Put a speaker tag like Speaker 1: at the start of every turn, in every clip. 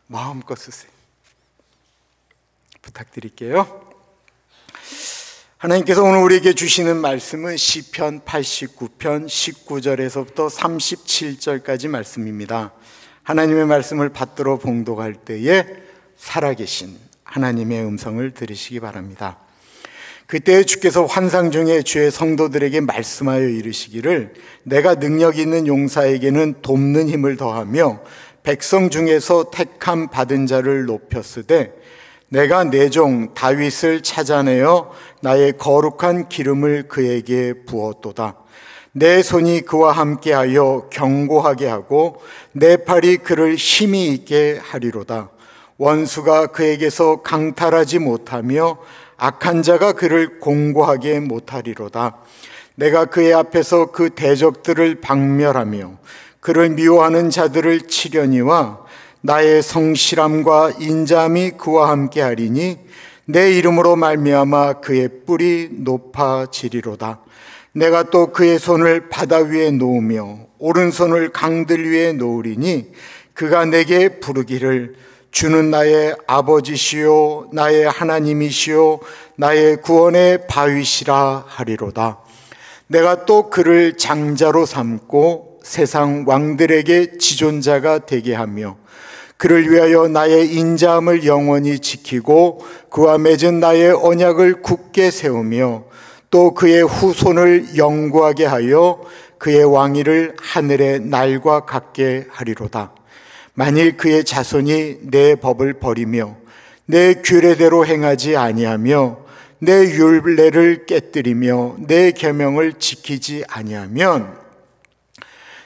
Speaker 1: 마음껏 쓰세요. 부탁드릴게요. 하나님께서 오늘 우리에게 주시는 말씀은 시편 89편 19절에서부터 37절까지 말씀입니다. 하나님의 말씀을 받들어 봉독할 때에 살아계신 하나님의 음성을 들으시기 바랍니다. 그때 주께서 환상 중에 주의 성도들에게 말씀하여 이르시기를, 내가 능력 있는 용사에게는 돕는 힘을 더하며 백성 중에서 택함 받은 자를 높였으되, 내가 내 종 다윗을 찾아내어 나의 거룩한 기름을 그에게 부었도다. 내 손이 그와 함께하여 견고하게 하고 내 팔이 그를 힘이 있게 하리로다. 원수가 그에게서 강탈하지 못하며 악한 자가 그를 공고하게 못하리로다. 내가 그의 앞에서 그 대적들을 박멸하며 그를 미워하는 자들을 치려니와 나의 성실함과 인자함이 그와 함께하리니 내 이름으로 말미암아 그의 뿔이 높아지리로다. 내가 또 그의 손을 바다 위에 놓으며 오른손을 강들 위에 놓으리니 그가 내게 부르기를, 주는 나의 아버지시요 나의 하나님이시요 나의 구원의 바위시라 하리로다. 내가 또 그를 장자로 삼고 세상 왕들에게 지존자가 되게 하며 그를 위하여 나의 인자함을 영원히 지키고 그와 맺은 나의 언약을 굳게 세우며 또 그의 후손을 영구하게 하여 그의 왕위를 하늘의 날과 같게 하리로다. 만일 그의 자손이 내 법을 버리며 내 규례대로 행하지 아니하며 내 율례를 깨뜨리며 내 계명을 지키지 아니하면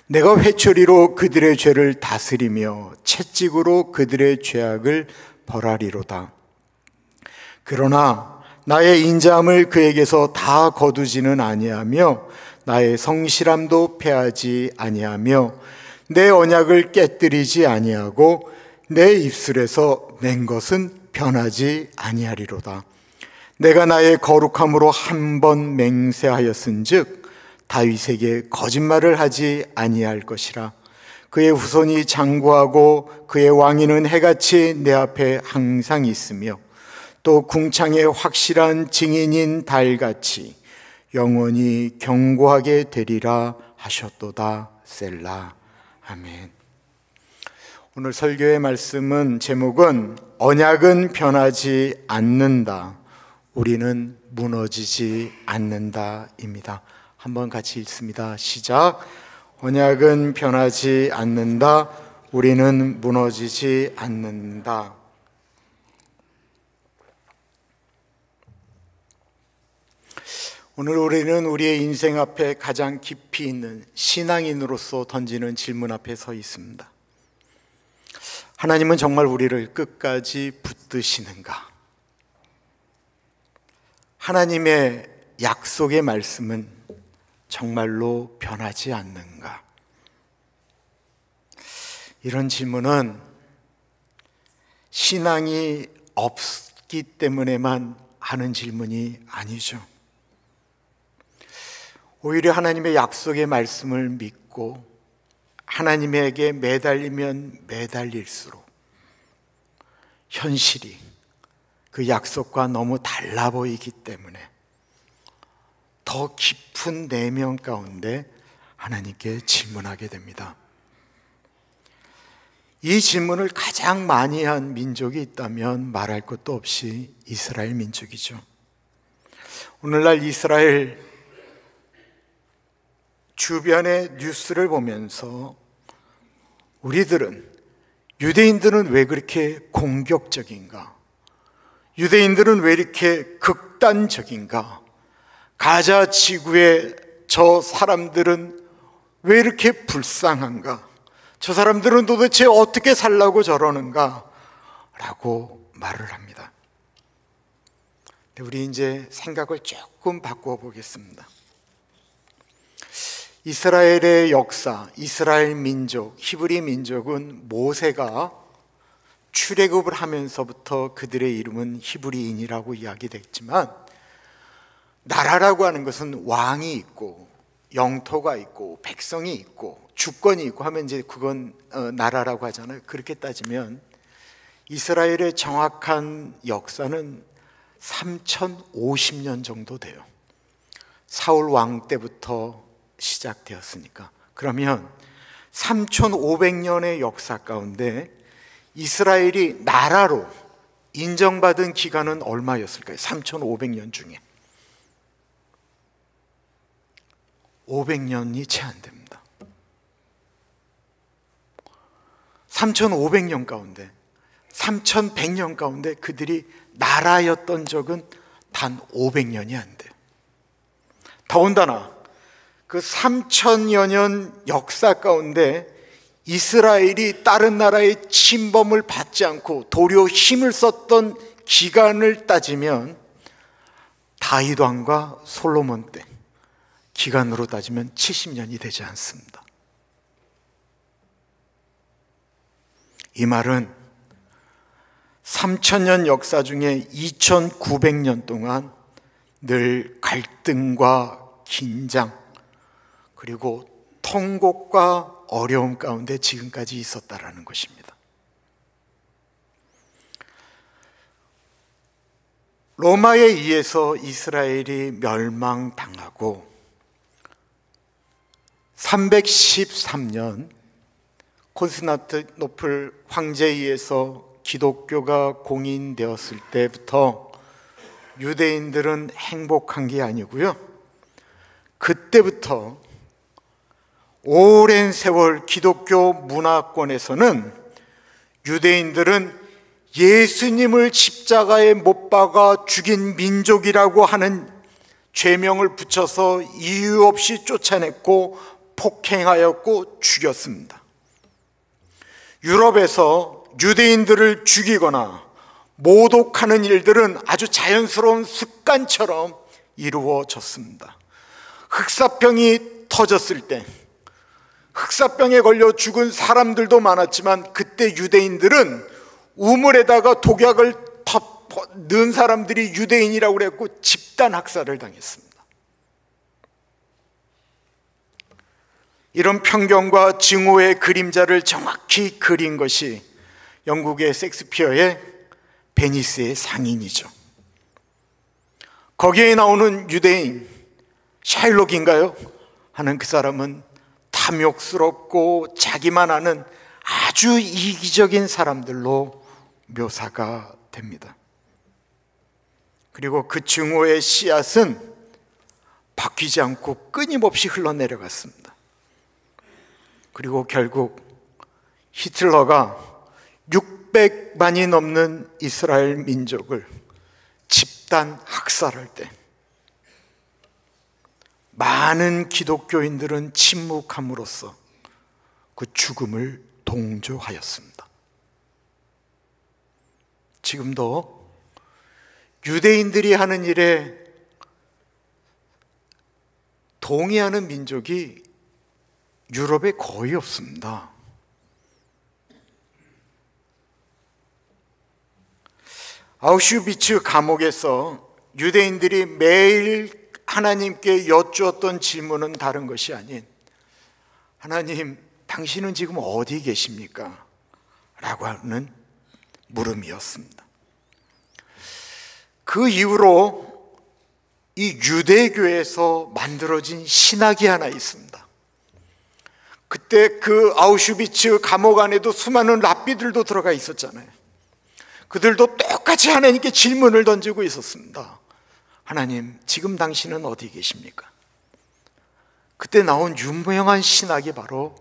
Speaker 1: 내가 회초리로 그들의 죄를 다스리며 채찍으로 그들의 죄악을 벌하리로다. 그러나 나의 인자함을 그에게서 다 거두지는 아니하며 나의 성실함도 패하지 아니하며 내 언약을 깨뜨리지 아니하고 내 입술에서 맹 것은 변하지 아니하리로다. 내가 나의 거룩함으로 한 번 맹세하였은즉 다윗에게 거짓말을 하지 아니할 것이라. 그의 후손이 장구하고 그의 왕위는 해같이 내 앞에 항상 있으며 또 궁창의 확실한 증인인 달같이 영원히 견고하게 되리라 하셨도다. 셀라. 아멘. 오늘 설교의 말씀은 제목은 언약은 변하지 않는다, 우리는 무너지지 않는다입니다. 한번 같이 읽습니다. 시작. 언약은 변하지 않는다, 우리는 무너지지 않는다. 오늘 우리는 우리의 인생 앞에 가장 깊이 있는 신앙인으로서 던지는 질문 앞에 서 있습니다. 하나님은 정말 우리를 끝까지 붙드시는가? 하나님의 약속의 말씀은 정말로 변하지 않는가? 이런 질문은 신앙이 없기 때문에만 하는 질문이 아니죠. 오히려 하나님의 약속의 말씀을 믿고 하나님에게 매달리면 매달릴수록 현실이 그 약속과 너무 달라 보이기 때문에 더 깊은 내면 가운데 하나님께 질문하게 됩니다. 이 질문을 가장 많이 한 민족이 있다면 말할 것도 없이 이스라엘 민족이죠. 오늘날 이스라엘 주변의 뉴스를 보면서 유대인들은 왜 그렇게 공격적인가? 유대인들은 왜 이렇게 극단적인가? 가자 지구의 저 사람들은 왜 이렇게 불쌍한가? 저 사람들은 도대체 어떻게 살라고 저러는가? 라고 말을 합니다. 우리 이제 생각을 조금 바꾸어 보겠습니다. 이스라엘의 역사, 이스라엘 민족, 히브리 민족은 모세가 출애굽을 하면서부터 그들의 이름은 히브리인이라고 이야기됐지만, 나라라고 하는 것은 왕이 있고 영토가 있고 백성이 있고 주권이 있고 하면 이제 그건 나라라고 하잖아요. 그렇게 따지면 이스라엘의 정확한 역사는 3050년 정도 돼요. 사울 왕 때부터 시작되었으니까. 그러면 3500년의 역사 가운데 이스라엘이 나라로 인정받은 기간은 얼마였을까요? 3500년 중에 500년이 채 안 됩니다. 3500년 가운데 3100년 가운데 그들이 나라였던 적은 단 500년이 안 돼요. 더군다나 그 3000여 년 역사 가운데 이스라엘이 다른 나라의 침범을 받지 않고 도리어 힘을 썼던 기간을 따지면 다윗 왕과 솔로몬 때 기간으로 따지면 70년이 되지 않습니다. 이 말은 3000년 역사 중에 2900년 동안 늘 갈등과 긴장 그리고 통곡과 어려움 가운데 지금까지 있었다라는 것입니다. 로마에 의해서 이스라엘이 멸망당하고 313년 콘스탄티노플 황제에 의해서 기독교가 공인되었을 때부터 유대인들은 행복한 게 아니고요, 그때부터 오랜 세월 기독교 문화권에서는 유대인들은 예수님을 십자가에 못 박아 죽인 민족이라고 하는 죄명을 붙여서 이유 없이 쫓아냈고 폭행하였고 죽였습니다. 유럽에서 유대인들을 죽이거나 모독하는 일들은 아주 자연스러운 습관처럼 이루어졌습니다. 흑사병이 터졌을 때 흑사병에 걸려 죽은 사람들도 많았지만 그때 유대인들은 우물에다가 독약을 넣은 사람들이 유대인이라고 그랬고 집단 학살을 당했습니다. 이런 편견과 증오의 그림자를 정확히 그린 것이 영국의 셰익스피어의 베니스의 상인이죠. 거기에 나오는 유대인 샤일록인가요? 하는 그 사람은 탐욕스럽고 자기만 아는 아주 이기적인 사람들로 묘사가 됩니다. 그리고 그 증오의 씨앗은 바뀌지 않고 끊임없이 흘러내려갔습니다. 그리고 결국 히틀러가 600만이 넘는 이스라엘 민족을 집단 학살할 때 많은 기독교인들은 침묵함으로써 그 죽음을 동조하였습니다. 지금도 유대인들이 하는 일에 동의하는 민족이 유럽에 거의 없습니다. 아우슈비츠 감옥에서 유대인들이 매일 하나님께 여쭈었던 질문은 다른 것이 아닌, 하나님, 당신은 지금 어디 계십니까? 라고 하는 물음이었습니다. 그 이후로 이 유대교에서 만들어진 신학이 하나 있습니다. 그때 그 아우슈비츠 감옥 안에도 수많은 랍비들도 들어가 있었잖아요. 그들도 똑같이 하나님께 질문을 던지고 있었습니다. 하나님, 지금 당신은 어디 계십니까? 그때 나온 유명한 신학이 바로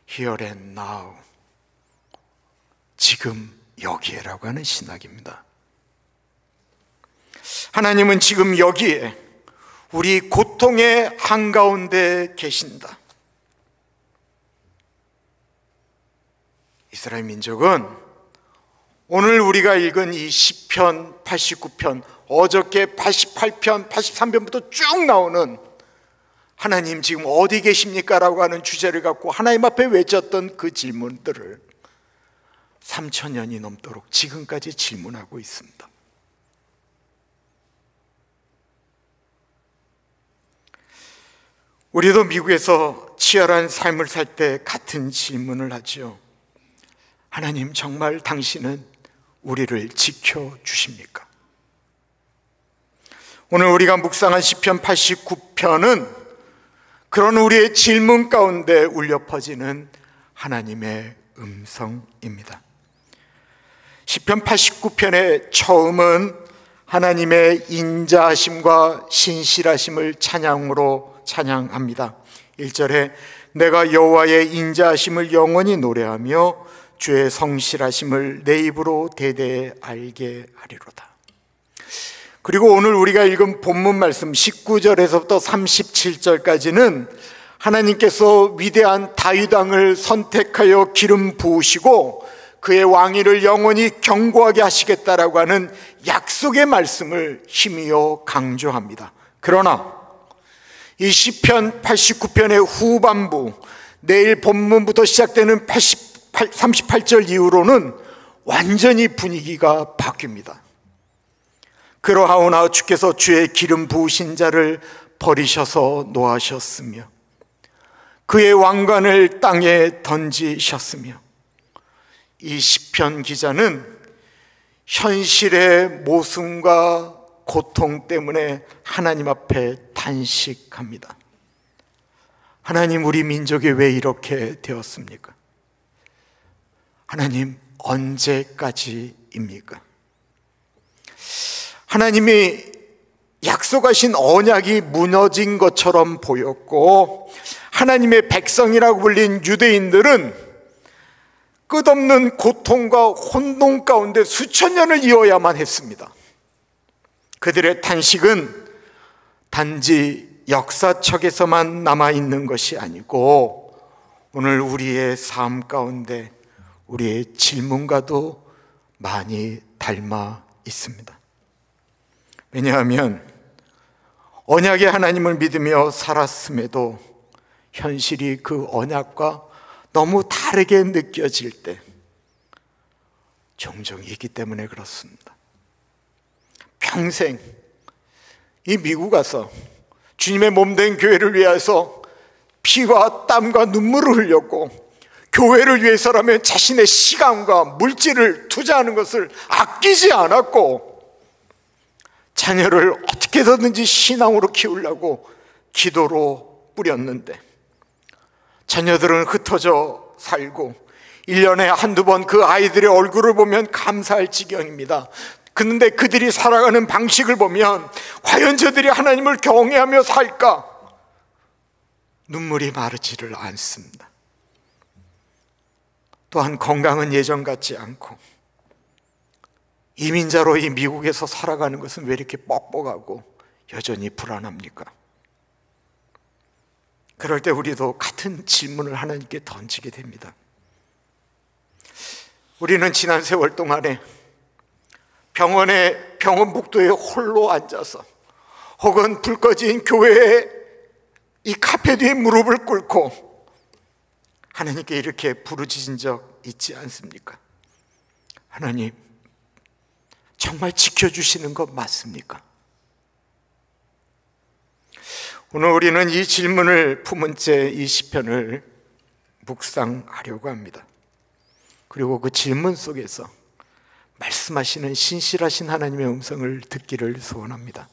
Speaker 1: Here and Now, 지금 여기에라고 하는 신학입니다. 하나님은 지금 여기에 우리 고통의 한가운데 계신다. 이스라엘 민족은 오늘 우리가 읽은 이 시편 89편, 어저께 88편, 83편부터 쭉 나오는 하나님 지금 어디 계십니까? 라고 하는 주제를 갖고 하나님 앞에 외쳤던 그 질문들을 3000년이 넘도록 지금까지 질문하고 있습니다. 우리도 미국에서 치열한 삶을 살 때 같은 질문을 하지요. 하나님, 정말 당신은 우리를 지켜주십니까? 오늘 우리가 묵상한 시편 89편은 그런 우리의 질문 가운데 울려 퍼지는 하나님의 음성입니다. 시편 89편의 처음은 하나님의 인자하심과 신실하심을 찬양으로 찬양합니다. 1절에 내가 여호와의 인자하심을 영원히 노래하며 주의 성실하심을 내 입으로 대대에 알게 하리로다. 그리고 오늘 우리가 읽은 본문 말씀 19절에서부터 37절까지는 하나님께서 위대한 다윗 왕을 선택하여 기름 부으시고 그의 왕위를 영원히 견고하게 하시겠다라고 하는 약속의 말씀을 힘이어 강조합니다. 그러나 이 시편 89편의 후반부, 내일 본문부터 시작되는 38절 이후로는 완전히 분위기가 바뀝니다. 그러하오나 주께서 주의 기름 부으신 자를 버리셔서 노하셨으며 그의 왕관을 땅에 던지셨으며, 이 시편 기자는 현실의 모순과 고통 때문에 하나님 앞에 탄식합니다. 하나님, 우리 민족이 왜 이렇게 되었습니까? 하나님, 언제까지입니까? 하나님이 약속하신 언약이 무너진 것처럼 보였고, 하나님의 백성이라고 불린 유대인들은 끝없는 고통과 혼돈 가운데 수천 년을 이어야만 했습니다. 그들의 탄식은 단지 역사책에서만 남아있는 것이 아니고 오늘 우리의 삶 가운데 우리의 질문과도 많이 닮아 있습니다. 왜냐하면 언약의 하나님을 믿으며 살았음에도 현실이 그 언약과 너무 다르게 느껴질 때 종종 있기 때문에 그렇습니다. 평생 이 미국 가서 주님의 몸된 교회를 위해서 피와 땀과 눈물을 흘렸고, 교회를 위해서라면 자신의 시간과 물질을 투자하는 것을 아끼지 않았고, 자녀를 어떻게 해서든지 신앙으로 키우려고 기도로 뿌렸는데 자녀들은 흩어져 살고 1년에 한두 번 그 아이들의 얼굴을 보면 감사할 지경입니다. 그런데 그들이 살아가는 방식을 보면 과연 저들이 하나님을 경외하며 살까? 눈물이 마르지를 않습니다. 또한 건강은 예전 같지 않고, 이민자로 이 미국에서 살아가는 것은 왜 이렇게 뻑뻑하고 여전히 불안합니까? 그럴 때 우리도 같은 질문을 하나님께 던지게 됩니다. 우리는 지난 세월 동안에 병원 복도에 홀로 앉아서, 혹은 불 꺼진 교회에 이 카페 뒤에 무릎을 꿇고 하나님께 이렇게 부르짖은 적 있지 않습니까? 하나님, 정말 지켜주시는 것 맞습니까? 오늘 우리는 이 질문을 품은 채 이 시편을 묵상하려고 합니다. 그리고 그 질문 속에서 말씀하시는 신실하신 하나님의 음성을 듣기를 소원합니다.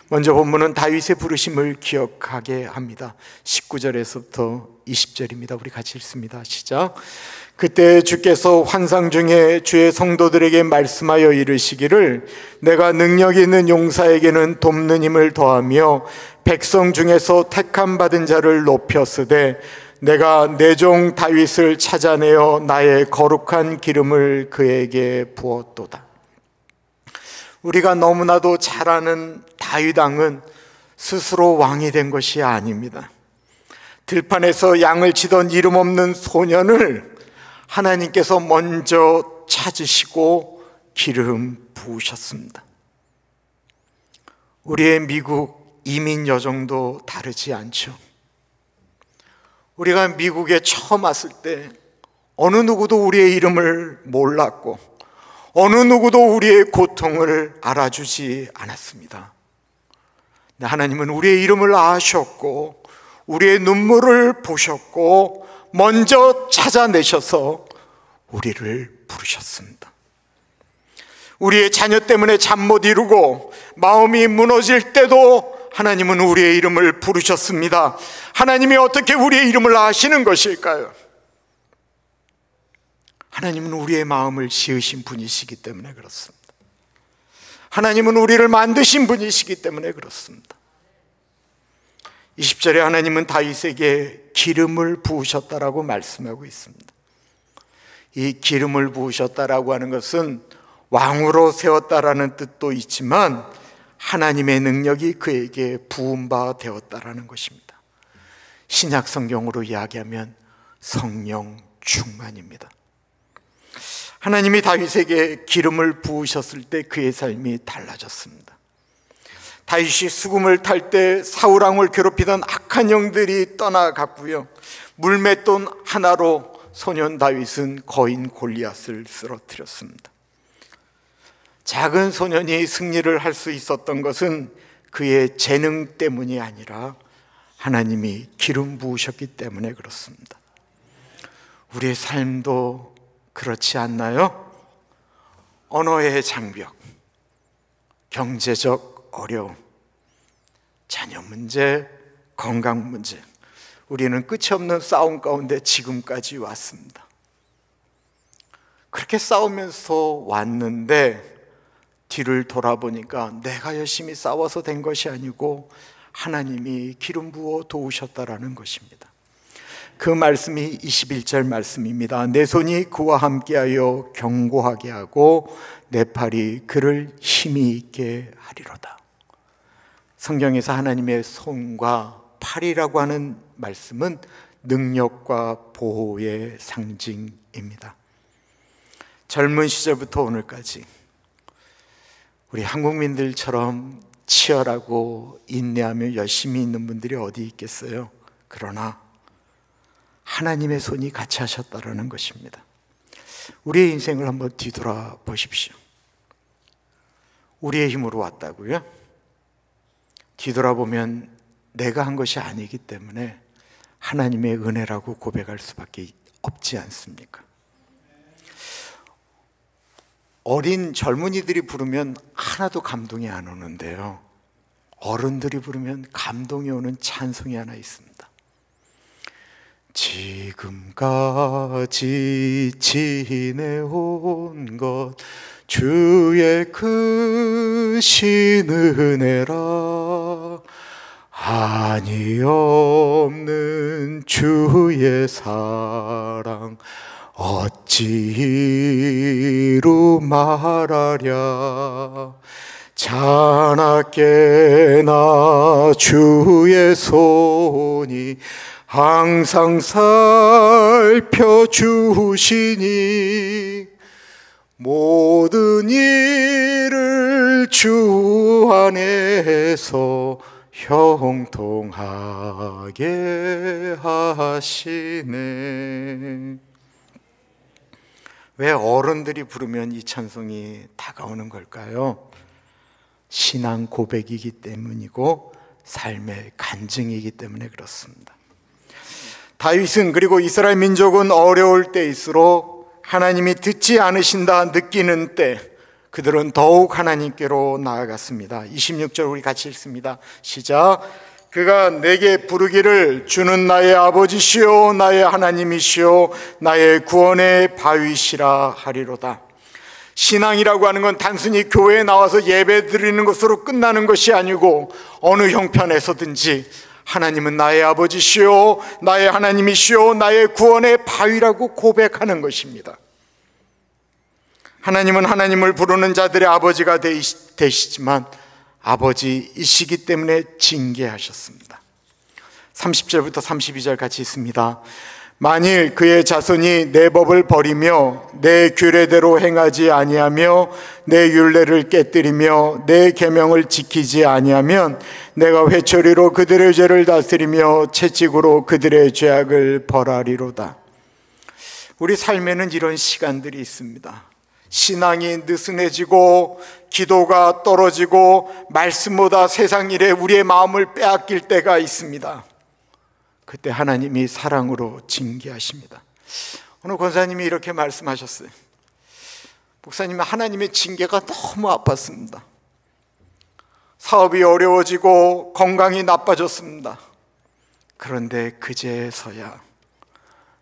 Speaker 1: 먼저 본문은 다윗의 부르심을 기억하게 합니다. 19절에서부터 20절입니다. 우리 같이 읽습니다. 시작. 그때 주께서 환상 중에 주의 성도들에게 말씀하여 이르시기를 내가 능력 있는 용사에게는 돕는 힘을 더하며 백성 중에서 택함 받은 자를 높였으되 내가 내 종 다윗을 찾아내어 나의 거룩한 기름을 그에게 부었도다. 우리가 너무나도 잘 아는 다윗 왕은 스스로 왕이 된 것이 아닙니다. 들판에서 양을 치던 이름 없는 소년을 하나님께서 먼저 찾으시고 기름 부으셨습니다. 우리의 미국 이민 여정도 다르지 않죠. 우리가 미국에 처음 왔을 때 어느 누구도 우리의 이름을 몰랐고 어느 누구도 우리의 고통을 알아주지 않았습니다. 하나님은 우리의 이름을 아셨고 우리의 눈물을 보셨고 먼저 찾아내셔서 우리를 부르셨습니다. 우리의 자녀 때문에 잠 못 이루고 마음이 무너질 때도 하나님은 우리의 이름을 부르셨습니다. 하나님이 어떻게 우리의 이름을 아시는 것일까요? 하나님은 우리의 마음을 지으신 분이시기 때문에 그렇습니다. 하나님은 우리를 만드신 분이시기 때문에 그렇습니다. 20절에 하나님은 다윗에게 기름을 부으셨다라고 말씀하고 있습니다. 이 기름을 부으셨다라고 하는 것은 왕으로 세웠다라는 뜻도 있지만 하나님의 능력이 그에게 부은 바 되었다라는 것입니다. 신약 성경으로 이야기하면 성령 충만입니다. 하나님이 다윗에게 기름을 부으셨을 때 그의 삶이 달라졌습니다. 다윗이 수금을 탈 때 사울왕을 괴롭히던 악한 영들이 떠나갔고요, 물맷돈 하나로 소년 다윗은 거인 골리앗을 쓰러뜨렸습니다. 작은 소년이 승리를 할 수 있었던 것은 그의 재능 때문이 아니라 하나님이 기름 부으셨기 때문에 그렇습니다. 우리의 삶도 그렇지 않나요? 언어의 장벽, 경제적 어려움, 자녀 문제, 건강 문제, 우리는 끝이 없는 싸움 가운데 지금까지 왔습니다. 그렇게 싸우면서 왔는데 뒤를 돌아보니까 내가 열심히 싸워서 된 것이 아니고 하나님이 기름 부어 도우셨다라는 것입니다. 그 말씀이 21절 말씀입니다. 내 손이 그와 함께하여 견고하게 하고 내 팔이 그를 힘이 있게 하리로다. 성경에서 하나님의 손과 팔이라고 하는 말씀은 능력과 보호의 상징입니다. 젊은 시절부터 오늘까지 우리 한국민들처럼 치열하고 인내하며 열심히 있는 분들이 어디 있겠어요? 그러나 하나님의 손이 같이 하셨다라는 것입니다. 우리의 인생을 한번 뒤돌아 보십시오. 우리의 힘으로 왔다고요? 뒤돌아보면 내가 한 것이 아니기 때문에 하나님의 은혜라고 고백할 수밖에 없지 않습니까? 어린 젊은이들이 부르면 하나도 감동이 안 오는데요, 어른들이 부르면 감동이 오는 찬송이 하나 있습니다. 지금까지 지내온 것 주의 크신 은혜라, 한이 없는 주의 사랑 어찌 이루 말하랴. 자나깨나 주의 손이 항상 살펴주시니 모든 일을 주 안에서 형통하게 하시네. 왜 어른들이 부르면 이 찬송이 다가오는 걸까요? 신앙 고백이기 때문이고 삶의 간증이기 때문에 그렇습니다. 다윗은, 그리고 이스라엘 민족은 어려울 때일수록 하나님이 듣지 않으신다 느끼는 때 그들은 더욱 하나님께로 나아갔습니다. 26절 우리 같이 읽습니다. 시작. 그가 내게 부르기를 주는 나의 아버지시오 나의 하나님이시오 나의 구원의 바위시라 하리로다. 신앙이라고 하는 건 단순히 교회에 나와서 예배 드리는 것으로 끝나는 것이 아니고 어느 형편에서든지 하나님은 나의 아버지시오 나의 하나님이시오 나의 구원의 바위라고 고백하는 것입니다. 하나님은 하나님을 부르는 자들의 아버지가 되시지만 아버지이시기 때문에 징계하셨습니다. 30절부터 32절 같이 있습니다. 만일 그의 자손이 내 법을 버리며 내 규례대로 행하지 아니하며 내 율례를 깨뜨리며 내 계명을 지키지 아니하면 내가 회초리로 그들의 죄를 다스리며 채찍으로 그들의 죄악을 벌하리로다. 우리 삶에는 이런 시간들이 있습니다. 신앙이 느슨해지고 기도가 떨어지고 말씀보다 세상 일에 우리의 마음을 빼앗길 때가 있습니다. 그때 하나님이 사랑으로 징계하십니다. 오늘 권사님이 이렇게 말씀하셨어요. 목사님, 하나님의 징계가 너무 아팠습니다. 사업이 어려워지고 건강이 나빠졌습니다. 그런데 그제서야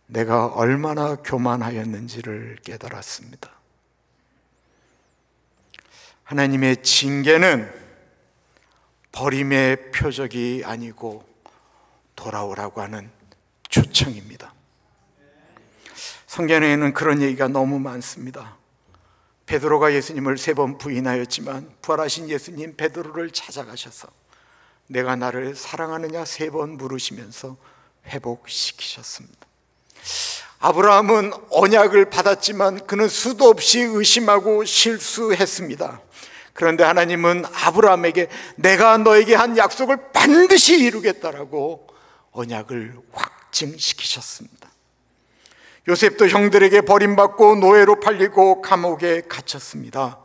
Speaker 1: 내가 얼마나 교만하였는지를 깨달았습니다. 하나님의 징계는 버림의 표적이 아니고 돌아오라고 하는 초청입니다. 성경에는 그런 얘기가 너무 많습니다. 베드로가 예수님을 3번 부인하였지만 부활하신 예수님 베드로를 찾아가셔서 내가 나를 사랑하느냐 3번 물으시면서 회복시키셨습니다. 아브라함은 언약을 받았지만 그는 수도 없이 의심하고 실수했습니다. 그런데 하나님은 아브라함에게 내가 너에게 한 약속을 반드시 이루겠다라고 언약을 확증시키셨습니다. 요셉도 형들에게 버림받고 노예로 팔리고 감옥에 갇혔습니다.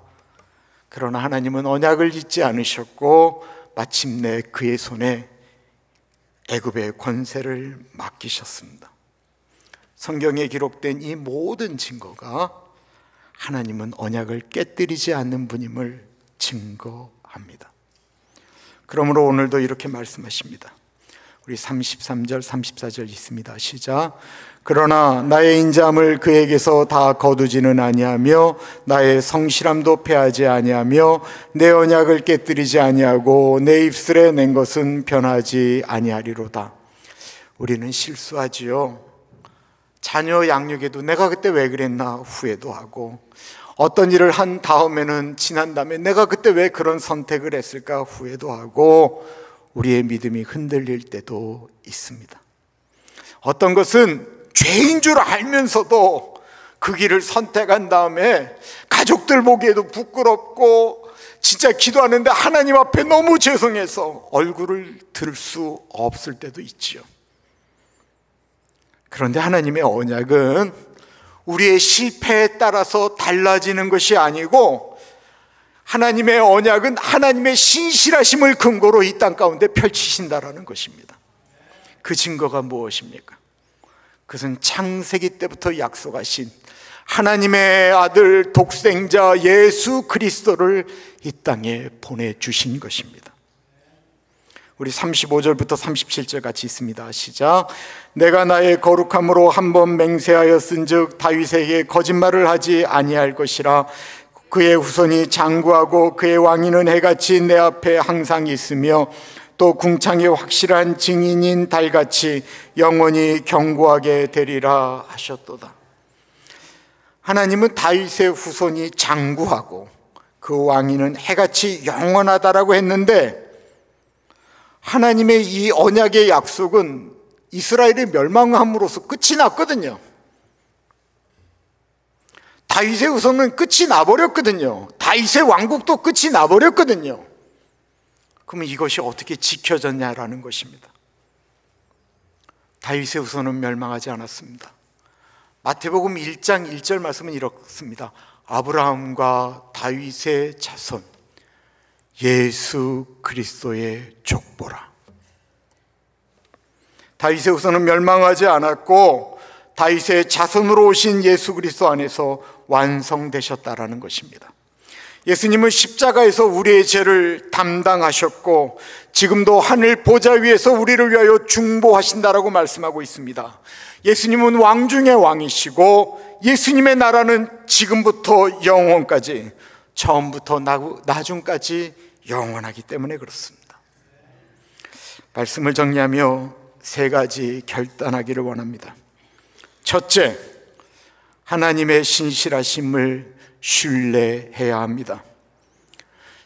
Speaker 1: 그러나 하나님은 언약을 잊지 않으셨고 마침내 그의 손에 애굽의 권세를 맡기셨습니다. 성경에 기록된 이 모든 증거가 하나님은 언약을 깨뜨리지 않는 분임을 증거합니다. 그러므로 오늘도 이렇게 말씀하십니다. 우리 33절 34절 있습니다. 시작. 그러나 나의 인자함을 그에게서 다 거두지는 아니하며 나의 성실함도 패하지 아니하며 내 언약을 깨뜨리지 아니하고 내 입술에 낸 것은 변하지 아니하리로다. 우리는 실수하지요. 자녀 양육에도 내가 그때 왜 그랬나 후회도 하고, 어떤 일을 한 다음에는 지난 다음에 내가 그때 왜 그런 선택을 했을까 후회도 하고, 우리의 믿음이 흔들릴 때도 있습니다. 어떤 것은 죄인 줄 알면서도 그 길을 선택한 다음에 가족들 보기에도 부끄럽고 진짜 기도하는데 하나님 앞에 너무 죄송해서 얼굴을 들 수 없을 때도 있지요. 그런데 하나님의 언약은 우리의 실패에 따라서 달라지는 것이 아니고, 하나님의 언약은 하나님의 신실하심을 근거로 이 땅 가운데 펼치신다라는 것입니다. 그 증거가 무엇입니까? 그것은 창세기 때부터 약속하신 하나님의 아들 독생자 예수 그리스도를 이 땅에 보내주신 것입니다. 우리 35절부터 37절 같이 있습니다. 시작. 내가 나의 거룩함으로 한 번 맹세하였은즉 다윗에게 거짓말을 하지 아니할 것이라. 그의 후손이 장구하고 그의 왕위는 해같이 내 앞에 항상 있으며 또 궁창의 확실한 증인인 달같이 영원히 견고하게 되리라 하셨도다. 하나님은 다윗의 후손이 장구하고 그 왕위는 해같이 영원하다라고 했는데, 하나님의 이 언약의 약속은 이스라엘이 멸망함으로써 끝이 났거든요. 다윗의 후손은 끝이 나버렸거든요. 다윗의 왕국도 끝이 나버렸거든요. 그러면 이것이 어떻게 지켜졌냐라는 것입니다. 다윗의 후손은 멸망하지 않았습니다. 마태복음 1장 1절 말씀은 이렇습니다. 아브라함과 다윗의 자손 예수 그리스도의 족보라. 다윗의 후손은 멸망하지 않았고 다윗의 자손으로 오신 예수 그리스도 안에서 완성되셨다라는 것입니다. 예수님은 십자가에서 우리의 죄를 담당하셨고 지금도 하늘 보좌 위에서 우리를 위하여 중보하신다라고 말씀하고 있습니다. 예수님은 왕 중의 왕이시고 예수님의 나라는 지금부터 영원까지, 처음부터 나중까지 영원하기 때문에 그렇습니다. 말씀을 정리하며 3가지 결단하기를 원합니다. 첫째, 하나님의 신실하심을 신뢰해야 합니다.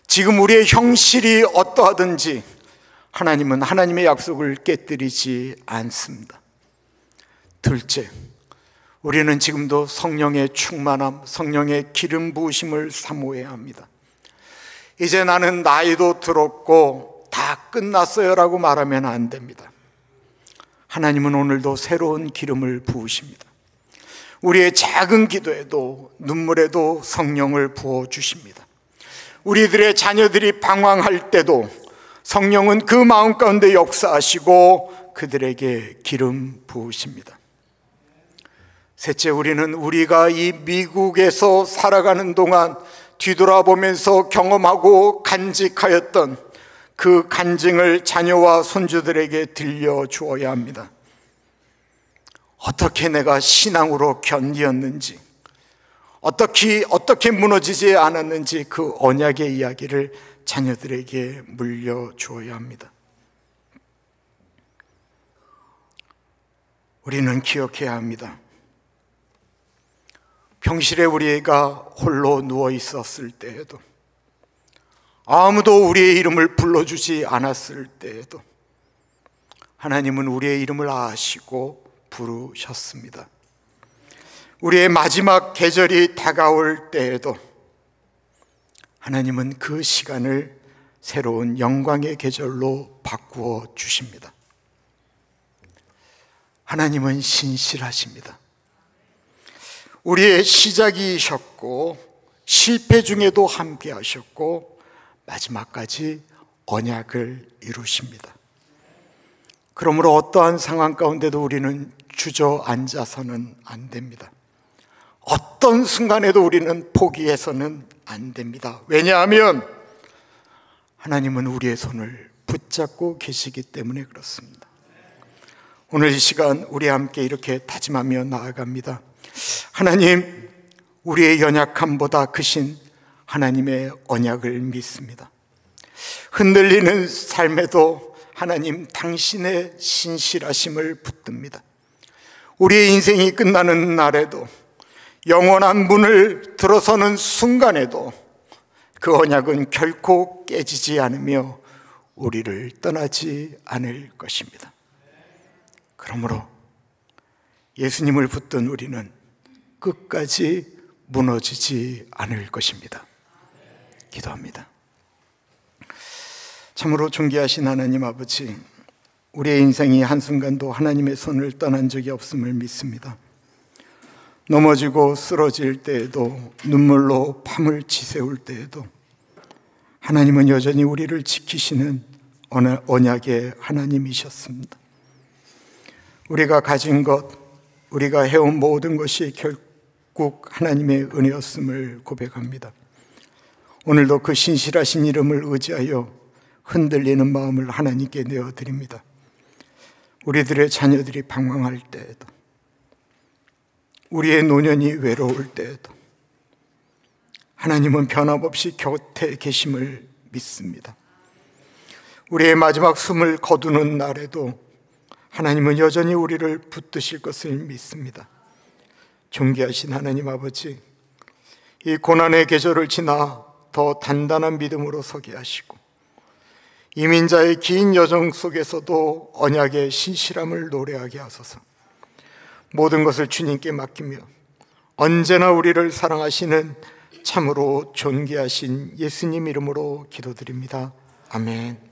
Speaker 1: 지금 우리의 형실이 어떠하든지 하나님은 하나님의 약속을 깨뜨리지 않습니다. 둘째, 우리는 지금도 성령의 충만함, 성령의 기름 부으심을 사모해야 합니다. 이제 나는 나이도 들었고 다 끝났어요 라고 말하면 안 됩니다. 하나님은 오늘도 새로운 기름을 부으십니다. 우리의 작은 기도에도 눈물에도 성령을 부어주십니다. 우리들의 자녀들이 방황할 때도 성령은 그 마음 가운데 역사하시고 그들에게 기름 부으십니다. 셋째, 우리는 우리가 이 미국에서 살아가는 동안 뒤돌아보면서 경험하고 간직하였던 그 간증을 자녀와 손주들에게 들려주어야 합니다. 어떻게 내가 신앙으로 견디었는지, 어떻게 무너지지 않았는지 그 언약의 이야기를 자녀들에게 물려주어야 합니다. 우리는 기억해야 합니다. 병실에 우리가 홀로 누워 있었을 때에도, 아무도 우리의 이름을 불러주지 않았을 때에도 하나님은 우리의 이름을 아시고 부르셨습니다. 우리의 마지막 계절이 다가올 때에도 하나님은 그 시간을 새로운 영광의 계절로 바꾸어 주십니다. 하나님은 신실하십니다. 우리의 시작이셨고 실패 중에도 함께 하셨고 마지막까지 언약을 이루십니다. 그러므로 어떠한 상황 가운데도 우리는 주저앉아서는 안 됩니다. 어떤 순간에도 우리는 포기해서는 안 됩니다. 왜냐하면 하나님은 우리의 손을 붙잡고 계시기 때문에 그렇습니다. 오늘 이 시간 우리 함께 이렇게 다짐하며 나아갑니다. 하나님, 우리의 연약함보다 크신 하나님의 언약을 믿습니다. 흔들리는 삶에도 하나님 당신의 신실하심을 붙듭니다. 우리의 인생이 끝나는 날에도, 영원한 문을 들어서는 순간에도 그 언약은 결코 깨지지 않으며 우리를 떠나지 않을 것입니다. 그러므로 예수님을 붙든 우리는 끝까지 무너지지 않을 것입니다. 기도합니다. 참으로 존귀하신 하나님 아버지, 우리의 인생이 한순간도 하나님의 손을 떠난 적이 없음을 믿습니다. 넘어지고 쓰러질 때에도, 눈물로 밤을 지새울 때에도 하나님은 여전히 우리를 지키시는 언약의 하나님이셨습니다. 우리가 가진 것, 우리가 해온 모든 것이 결국 하나님의 은혜였음을 고백합니다. 오늘도 그 신실하신 이름을 의지하여 흔들리는 마음을 하나님께 내어드립니다. 우리들의 자녀들이 방황할 때에도, 우리의 노년이 외로울 때에도 하나님은 변함없이 곁에 계심을 믿습니다. 우리의 마지막 숨을 거두는 날에도 하나님은 여전히 우리를 붙드실 것을 믿습니다. 존귀하신 하나님 아버지, 이 고난의 계절을 지나 더 단단한 믿음으로 서게 하시고 이민자의 긴 여정 속에서도 언약의 신실함을 노래하게 하소서. 모든 것을 주님께 맡기며 언제나 우리를 사랑하시는 참으로 존귀하신 예수님 이름으로 기도드립니다. 아멘.